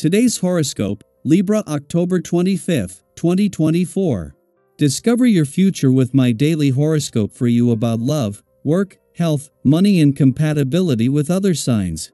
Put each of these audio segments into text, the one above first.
Today's horoscope, Libra October 25, 2024. Discover your future with my daily horoscope for you about love, work, health, money and compatibility with other signs.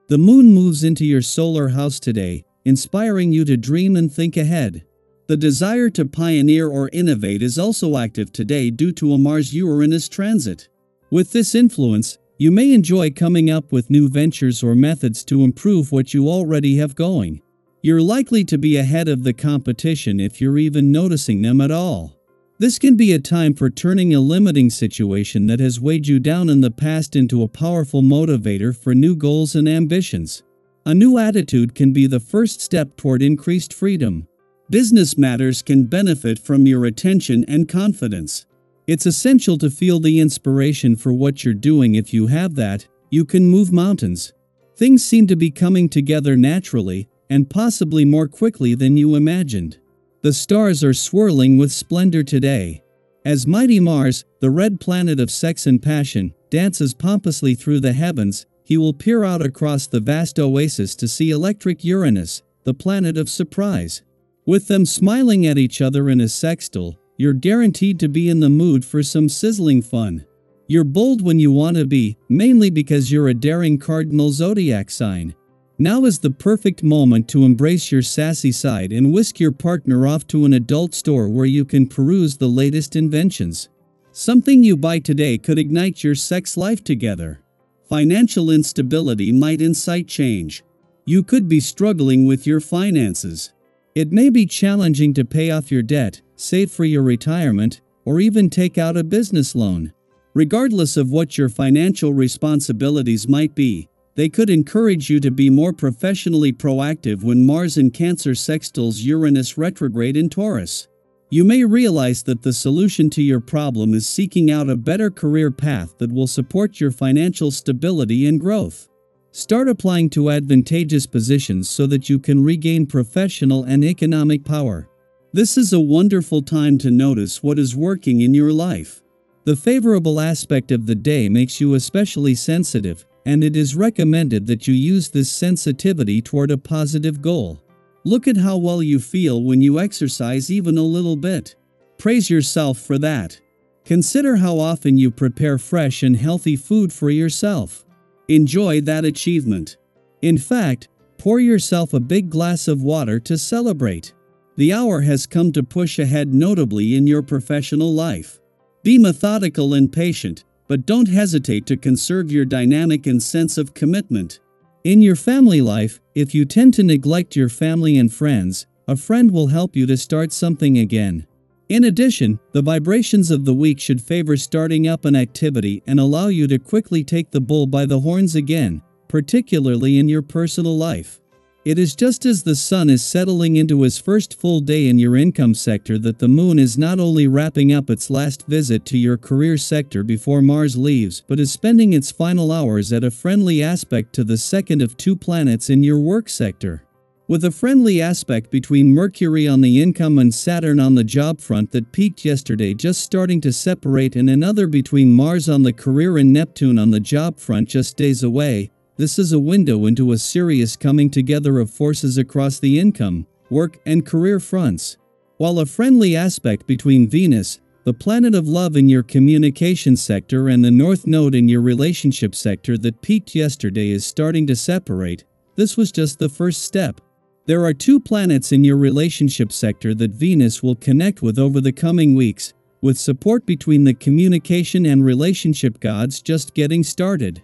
The moon moves into your solar house today, inspiring you to dream and think ahead. The desire to pioneer or innovate is also active today due to a Mars-Uranus transit. With this influence, you may enjoy coming up with new ventures or methods to improve what you already have going. You're likely to be ahead of the competition if you're even noticing them at all. This can be a time for turning a limiting situation that has weighed you down in the past into a powerful motivator for new goals and ambitions. A new attitude can be the first step toward increased freedom. Business matters can benefit from your attention and confidence. It's essential to feel the inspiration for what you're doing. If you have that, you can move mountains. Things seem to be coming together naturally, and possibly more quickly than you imagined. The stars are swirling with splendor today. As mighty Mars, the red planet of sex and passion, dances pompously through the heavens, he will peer out across the vast oasis to see electric Uranus, the planet of surprise. With them smiling at each other in a sextile, you're guaranteed to be in the mood for some sizzling fun. You're bold when you want to be, mainly because you're a daring cardinal zodiac sign. Now is the perfect moment to embrace your sassy side and whisk your partner off to an adult store where you can peruse the latest inventions. Something you buy today could ignite your sex life together. Financial instability might incite change. You could be struggling with your finances. It may be challenging to pay off your debt, save for your retirement, or even take out a business loan. Regardless of what your financial responsibilities might be, they could encourage you to be more professionally proactive when Mars in Cancer sextiles Uranus retrograde in Taurus. You may realize that the solution to your problem is seeking out a better career path that will support your financial stability and growth. Start applying to advantageous positions so that you can regain professional and economic power. This is a wonderful time to notice what is working in your life. The favorable aspect of the day makes you especially sensitive, and it is recommended that you use this sensitivity toward a positive goal. Look at how well you feel when you exercise even a little bit. Praise yourself for that. Consider how often you prepare fresh and healthy food for yourself. Enjoy that achievement. In fact, pour yourself a big glass of water to celebrate. The hour has come to push ahead notably in your professional life. Be methodical and patient, but don't hesitate to conserve your dynamic and sense of commitment. In your family life, if you tend to neglect your family and friends, a friend will help you to start something again. In addition, the vibrations of the week should favor starting up an activity and allow you to quickly take the bull by the horns again, particularly in your personal life. It is just as the sun is settling into his first full day in your income sector that the moon is not only wrapping up its last visit to your career sector before Mars leaves, but is spending its final hours at a friendly aspect to the second of two planets in your work sector. With a friendly aspect between Mercury on the income and Saturn on the job front that peaked yesterday just starting to separate, and another between Mars on the career and Neptune on the job front just days away, this is a window into a serious coming together of forces across the income, work, and career fronts. While a friendly aspect between Venus, the planet of love in your communication sector, and the North Node in your relationship sector that peaked yesterday is starting to separate, this was just the first step. There are two planets in your relationship sector that Venus will connect with over the coming weeks, with support between the communication and relationship gods just getting started.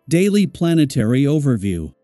Daily Planetary Overview.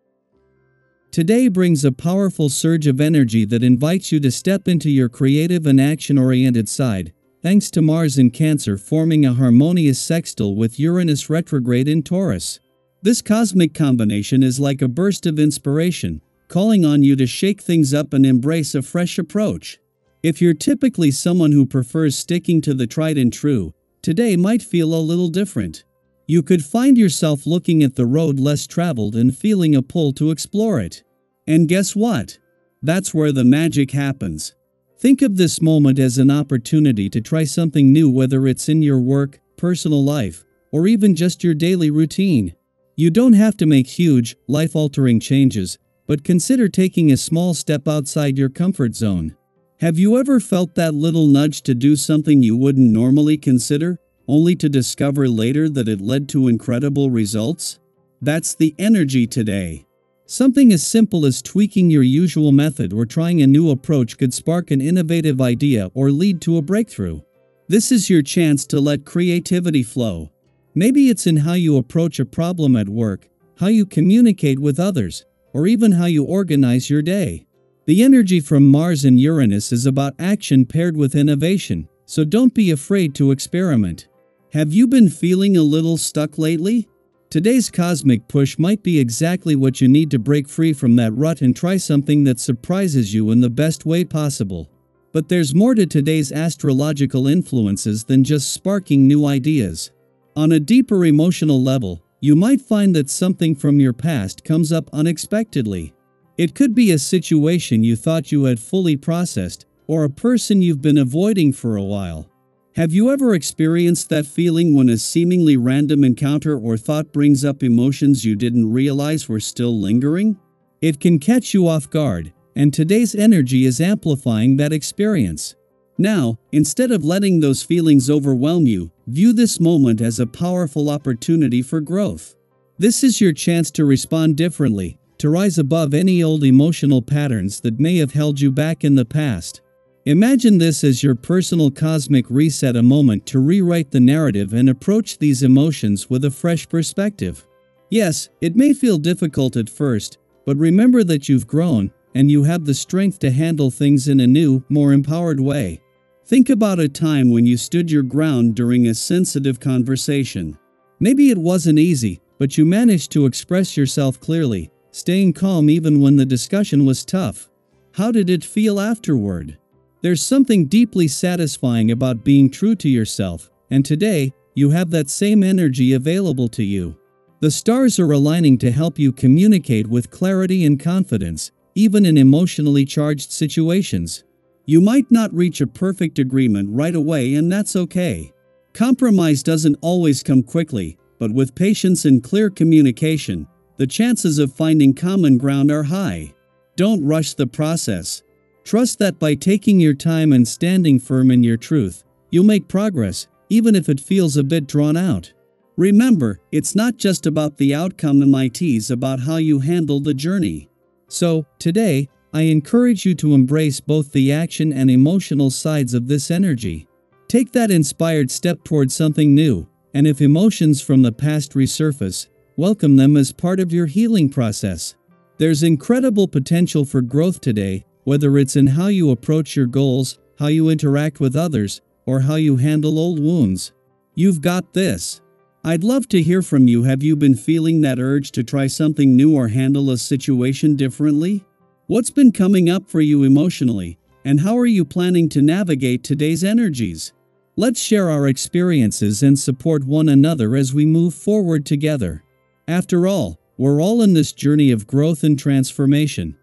Today brings a powerful surge of energy that invites you to step into your creative and action-oriented side, thanks to Mars in Cancer forming a harmonious sextile with Uranus retrograde in Taurus. This cosmic combination is like a burst of inspiration, calling on you to shake things up and embrace a fresh approach. If you're typically someone who prefers sticking to the tried and true, today might feel a little different. You could find yourself looking at the road less traveled and feeling a pull to explore it. And guess what? That's where the magic happens. Think of this moment as an opportunity to try something new, whether it's in your work, personal life, or even just your daily routine. You don't have to make huge, life-altering changes, but consider taking a small step outside your comfort zone. Have you ever felt that little nudge to do something you wouldn't normally consider, only to discover later that it led to incredible results? That's the energy today. Something as simple as tweaking your usual method or trying a new approach could spark an innovative idea or lead to a breakthrough. This is your chance to let creativity flow. Maybe it's in how you approach a problem at work, how you communicate with others, or even how you organize your day. The energy from Mars and Uranus is about action paired with innovation, so don't be afraid to experiment. Have you been feeling a little stuck lately? Today's cosmic push might be exactly what you need to break free from that rut and try something that surprises you in the best way possible. But there's more to today's astrological influences than just sparking new ideas. On a deeper emotional level, you might find that something from your past comes up unexpectedly. It could be a situation you thought you had fully processed, or a person you've been avoiding for a while. Have you ever experienced that feeling when a seemingly random encounter or thought brings up emotions you didn't realize were still lingering? It can catch you off guard, and today's energy is amplifying that experience. Now, instead of letting those feelings overwhelm you, view this moment as a powerful opportunity for growth. This is your chance to respond differently, to rise above any old emotional patterns that may have held you back in the past. Imagine this as your personal cosmic reset, a moment to rewrite the narrative and approach these emotions with a fresh perspective. Yes, it may feel difficult at first, but remember that you've grown, and you have the strength to handle things in a new, more empowered way. Think about a time when you stood your ground during a sensitive conversation. Maybe it wasn't easy, but you managed to express yourself clearly, staying calm even when the discussion was tough. How did it feel afterward? There's something deeply satisfying about being true to yourself, and today, you have that same energy available to you. The stars are aligning to help you communicate with clarity and confidence, even in emotionally charged situations. You might not reach a perfect agreement right away, and that's okay. Compromise doesn't always come quickly, but with patience and clear communication, the chances of finding common ground are high. Don't rush the process. Trust that by taking your time and standing firm in your truth, you'll make progress, even if it feels a bit drawn out. Remember, it's not just about the outcome, it's about how you handle the journey. So, today, I encourage you to embrace both the action and emotional sides of this energy. Take that inspired step towards something new, and if emotions from the past resurface, welcome them as part of your healing process. There's incredible potential for growth today, whether it's in how you approach your goals, how you interact with others, or how you handle old wounds. You've got this. I'd love to hear from you. Have you been feeling that urge to try something new or handle a situation differently? What's been coming up for you emotionally, and how are you planning to navigate today's energies? Let's share our experiences and support one another as we move forward together. After all, we're all in this journey of growth and transformation.